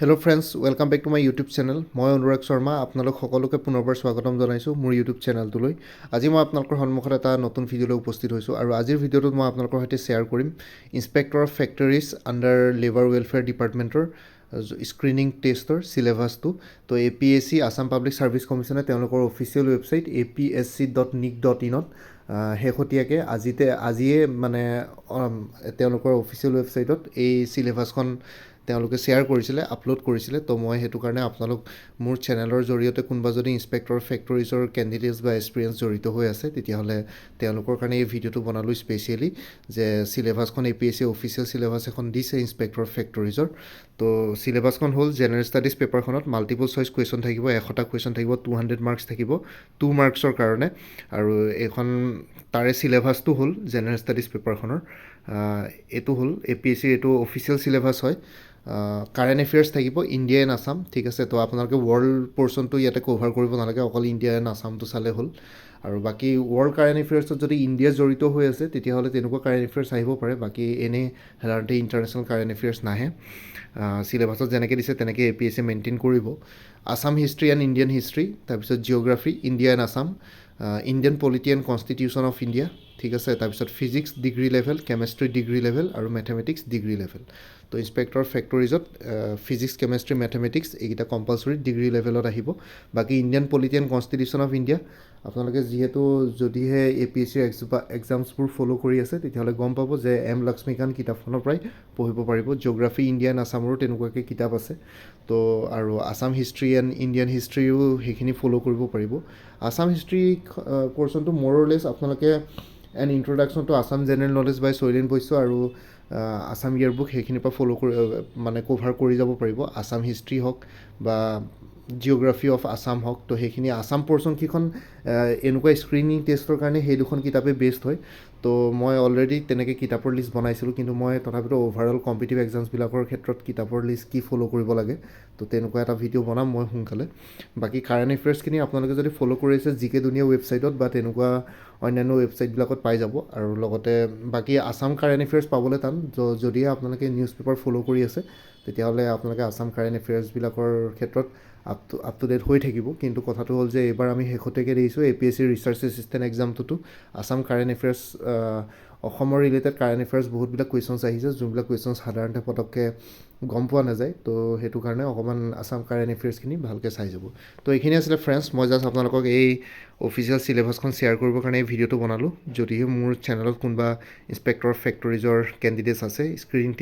Hello friends, welcome back to my YouTube channel. মই অনুৰাগ শৰ্মা আপোনালোক সকলোকে পুনৰবাৰ স্বাগতম জনাইছোঁ মোৰ YouTube চেনেলটোলৈ। আজি মই আপোনালোকৰ সন্মুখত এটা নতুন ভিডিঅ'লৈ উপস্থিত হৈছোঁ আৰু আজিৰ ভিডিঅ'টোত মই আপোনালোকৰ সৈতে শ্বেয়াৰ কৰিম inspector of factories under labour welfare ডিপাৰ্টমেণ্টৰ স্ক্ৰিনিং টেষ্টৰ চিলেবাছটো। তো APSC আছাম পাব্লিক ছাৰ্ভিচ কমিশ্যনে তেওঁলোকৰ অফিচিয়েল ৱেবছাইট apsc.nic.in শেহতীয়াকৈ আজিয়ে মানে তেওঁলোকৰ অফিচিয়েল ৱেবছাইটত এই চিলেবাছখন তেওঁলোকে শ্বেয়াৰ কৰিছিলে, আপলোড কৰিছিলে। তো মই সেইটো কাৰণে আপোনালোক মোৰ চেনেলৰ জৰিয়তে কোনোবা যদি ইন্সপেক্টৰ ফেক্টৰীজৰ কেণ্ডিডেটছ বা এক্সপিৰিয়েঞ্চ জড়িত হৈ আছে তেতিয়াহ'লে তেওঁলোকৰ কাৰণে এই ভিডিঅ'টো বনালোঁ স্পেচিয়েলি যে চিলেবাছখন APSC অফিচিয়েল চিলেবাছ এখন দিছে ইন্সপেক্টৰ ফেক্টৰীজৰ। তো চিলেবাছখন হ'ল জেনেৰেল ষ্টাডিজ পেপাৰখনত মাল্টিপল চইচ কুৱেশ্যন থাকিব, 100টা কুৱেশ্যন থাকিব, 200 মাৰ্কছ থাকিব 2 মাৰ্কছৰ কাৰণে। আৰু এইখন তাৰে চিলেবাছটো হ'ল জেনেৰেল ষ্টাডিজ পেপাৰখনৰ এইটো হ'ল APSCৰ এইটো অফিচিয়েল চিলেবাছ হয়। কাৰেণ্ট এফেয়াৰ্ছ থাকিব ইণ্ডিয়া এণ্ড আছাম, ঠিক আছে। তো আপোনালোকে ৱৰ্ল্ড পৰ্চনটো ইয়াতে কভাৰ কৰিব নালাগে, অকল ইণ্ডিয়া এণ্ড আছামটো চালে হ'ল। আৰু বাকী ৱৰ্ল্ড কাৰেণ্ট এফেয়াৰ্ছত যদি ইণ্ডিয়া জড়িত হৈ আছে তেতিয়াহ'লে তেনেকুৱা কাৰেণ্ট এফেয়াৰ্ছ আহিব পাৰে। বাকী এনেই সাধাৰণতে ইণ্টাৰনেশ্যনেল কাৰেণ্ট এফেয়াৰ্ছ নাহে। চিলেবাছত যেনেকৈ দিছে তেনেকৈ APSC মেইনটেইন কৰিব। Assam history and Indian history, তাৰপিছত geography India and Assam, Indian polity and constitution of India, ঠিক আছে। তাৰপিছত physics degree level, chemistry degree level আৰু মেথমেটিক্স ডিগ্ৰী লেভেল। তো ইন্সপেক্টৰ ফেক্টৰীজত ফিজিক্স, কেমেষ্ট্ৰি, মেথমেটিক্স এইকেইটা কম্পালচৰি ডিগ্ৰী লেভেলত আহিব। বাকী Indian polity and constitution of India আপোনালোকে যিহেতু যদিহে APSCৰ এক্সামছবোৰ ফ'ল' কৰি আছে তেতিয়াহ'লে গম পাব যে M লক্ষ্মীকান্ত কিতাপখনৰ পৰাই পঢ়িব পাৰিব। জিঅ'গ্ৰাফী ইণ্ডিয়া এণ্ড আছামৰো তেনেকুৱাকৈ কিতাপ আছে। তো আৰু আছাম হিষ্ট্ৰী এণ্ড ইণ্ডিয়ান হিষ্ট্ৰীও সেইখিনি ফ'ল' কৰিব পাৰিব। আছাম হিষ্ট্ৰী পৰ্চনটো মোৰ লেছ আপোনালোকে and introduction to Assam general knowledge by Shailen Baishya আৰু আছাম ইয়াৰ বুক সেইখিনিৰ পৰা ফ'ল' কৰি মানে কভাৰ কৰি যাব পাৰিব। আছাম হিষ্ট্ৰী হওক বা জিঅ'গ্ৰাফী অফ আছাম হওক, তো সেইখিনি আছাম পৰ্চনকেইখন এনেকুৱা স্ক্ৰিনিং টেষ্টৰ কাৰণে সেই দুখন কিতাপেই বেষ্ট হয়। তো মই অলৰেডি তেনেকৈ কিতাপৰ লিষ্ট বনাইছিলোঁ, কিন্তু মই তথাপিতো অ'ভাৰঅল কম্পিটিটিভ এক্সামছবিলাকৰ ক্ষেত্ৰত কিতাপৰ লিষ্ট কি ফ'ল' কৰিব লাগে তো তেনেকুৱা এটা ভিডিঅ' বনাম মই সোনকালে। বাকী কাৰেণ্ট এফেয়াৰ্ছখিনি আপোনালোকে যদি ফ'ল' কৰি আছে GK দুনিয়া ৱেবছাইটত বা তেনেকুৱা অন্যান্য ৱেবছাইটবিলাকত পাই যাব। আৰু লগতে বাকী আছাম কাৰেণ্ট এফেয়াৰ্ছ পাবলৈ টান, যদিহে আপোনালোকে নিউজ পেপাৰ ফ'ল' কৰি আছে তেতিয়াহ'লে আপোনালোকে আছাম কাৰেণ্ট এফেয়াৰ্ছবিলাকৰ ক্ষেত্ৰত আপ টু ডেট হৈ থাকিব। কিন্তু কথাটো হ'ল যে এইবাৰ আমি শেহতীয়াকৈ দেখিছোঁ APSC ৰিচাৰ্চ এছিষ্টেণ্ট এক্সামটোতো আছাম কাৰেণ্ট এফেয়াৰ্ছ অসমৰ ৰিলেটেড কাৰেণ্ট এফেয়াৰ্ছ বহুতবিলাক কুৱেশ্যনছ আহিছে, যোনবিলাক কুৱেশ্যনছ সাধাৰণতে পটককৈ গম পোৱা নাযায়। তো সেইটো কাৰণে অকণমান আছাম কাৰেণ্ট এফেয়াৰ্ছখিনি ভালকৈ চাই যাব। তো এইখিনি আছিলে ফ্ৰেণ্ডছ, মই জাষ্ট আপোনালোকক এই অফিচিয়েল চিলেবাছখন শ্বেয়াৰ কৰিবৰ কাৰণে এই ভিডিঅ'টো বনালোঁ। যদিহে মোৰ চেনেলত কোনোবা ইন্সপেক্টৰ ফেক্টৰীজৰ কেণ্ডিডেটছ আছে স্ক্ৰিনিং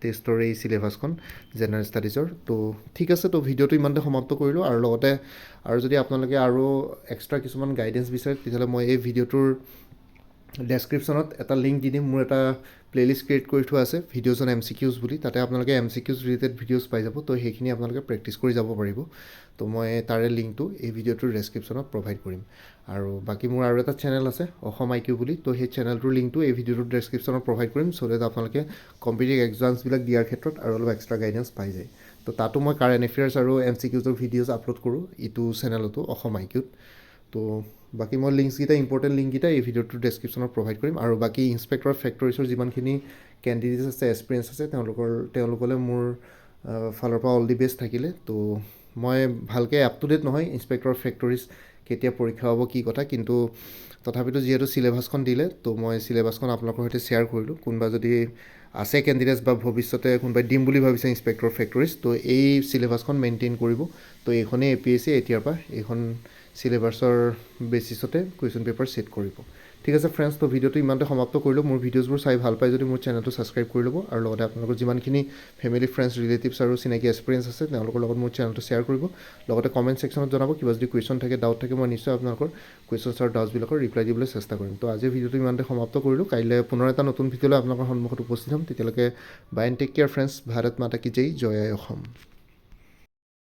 টেষ্টৰ এই চিলেবাছখন জেনেৰেল ষ্টাডিজৰ। তো ঠিক আছে, তো ভিডিঅ'টো ইমানতে সমাপ্ত কৰিলোঁ। আৰু লগতে আৰু যদি আপোনালোকে আৰু এক্সট্ৰা কিছুমান গাইডেঞ্চ বিচাৰে তেতিয়াহ'লে মই এই ভিডিঅ'টোৰ ডেছক্ৰিপশ্যনত এটা লিংক দি দিম। মোৰ এটা প্লে'লিষ্ট ক্ৰিয়েট কৰি থোৱা আছে ভিডিঅ'জ অন MCQs বুলি, তাতে আপোনালোকে MCQs ৰিলেটেড ভিডিঅ'জ পাই যাব। তো সেইখিনি আপোনালোকে প্ৰেক্টিছ কৰি যাব পাৰিব। তো মই তাৰে লিংকটো এই ভিডিঅ'টোৰ ডেছক্ৰিপশ্যনত প্ৰভাইড কৰিম। আৰু বাকী মোৰ আৰু এটা চেনেল আছে অসম IQ বুলি, তো সেই চেনেলটোৰ লিংকটো এই ভিডিঅ'টোৰ ডেছক্ৰিপশ্যনত প্ৰভাইড কৰিম, চ' ডেট আপোনালোকে কম্পিটিটিভ এক্সামছবিলাক দিয়াৰ ক্ষেত্ৰত আৰু অলপ এক্সট্ৰা গাইডেঞ্চ পাই যায়। তো তাতো মই কাৰেণ্ট এফেয়াৰ্ছ আৰু MCQsৰ ভিডিঅ'জ আপলোড কৰোঁ ইটো চেনেলতো অসম IQত। তো বাকী মই লিংকছকেইটা ইম্পৰ্টেণ্ট লিংককেইটা এই ভিডিঅ'টোৰ ডেছক্ৰিপশ্যনত প্ৰভাইড কৰিম। আৰু বাকী ইন্সপেক্টৰ ফেক্টৰীজৰ যিমানখিনি কেণ্ডিডেটছ আছে, এক্সপিৰিয়েঞ্চ আছে, তেওঁলোকলৈ মোৰ ফালৰ পৰা অল দি বেষ্ট থাকিলে। তো মই ভালকৈ আপ টু ডেট নহয় ইন্সপেক্টৰ ফেক্টৰীজ কেতিয়া পৰীক্ষা হ'ব কি কথা, কিন্তু তথাপিতো যিহেতু চিলেবাছখন দিলে তো মই চিলেবাছখন আপোনালোকৰ সৈতে শ্বেয়াৰ কৰিলোঁ। কোনোবা যদি আছে কেণ্ডিডেটছ বা ভৱিষ্যতে কোনোবাই দিম বুলি ভাবিছে ইন্সপেক্টৰ ফেক্টৰীজ, তো এই চিলেবাছখন মেইনটেইন কৰিব। তো এইখনেই APSC এতিয়াৰ পৰা এইখন চিলেবাছৰ বেচিছতে কুৱেশ্যন পেপাৰ ছেট কৰিব। ঠিক আছে ফ্ৰেণ্ডছ, তো ভিডিঅ'টো ইমানতে সমাপ্ত কৰিলোঁ। মোৰ ভিডিঅ'জবোৰ চাই ভাল পায় যদি মোৰ চেনেলটো ছাবস্ক্ৰাইব কৰি ল'ব, আৰু লগতে আপোনালোকৰ যিমানখিনি ফেমিলি, ফ্ৰেণ্ডছ, ৰিলেটিভছ আৰু চিনাকি এক্সপিৰিয়েঞ্চ আছে তেওঁলোকৰ লগত মোৰ চেনেলটো শ্বেয়াৰ কৰিব। লগতে কমেণ্ট ছেকশ্যনত জনাব কিবা যদি কুৱেশ্যন থাকে, ডাউট থাকে, মই নিশ্চয় আপোনালোকৰ কুৱেশ্যনছ আৰু ডাউটছবিলাকৰ ৰিপ্লাই দিবলৈ চেষ্টা কৰিম। তো আজিৰ ভিডিঅ'টো ইমানতে সমাপ্ত কৰিলোঁ। কাইলৈ পুনৰ এটা নতুন ভিডিঅ'লৈ আপোনালোকৰ সন্মুখত উপস্থিত হ'ম। তেতিয়ালৈকে bye and take care friends. Bharat Mata কি জয়, জয় আই অসম।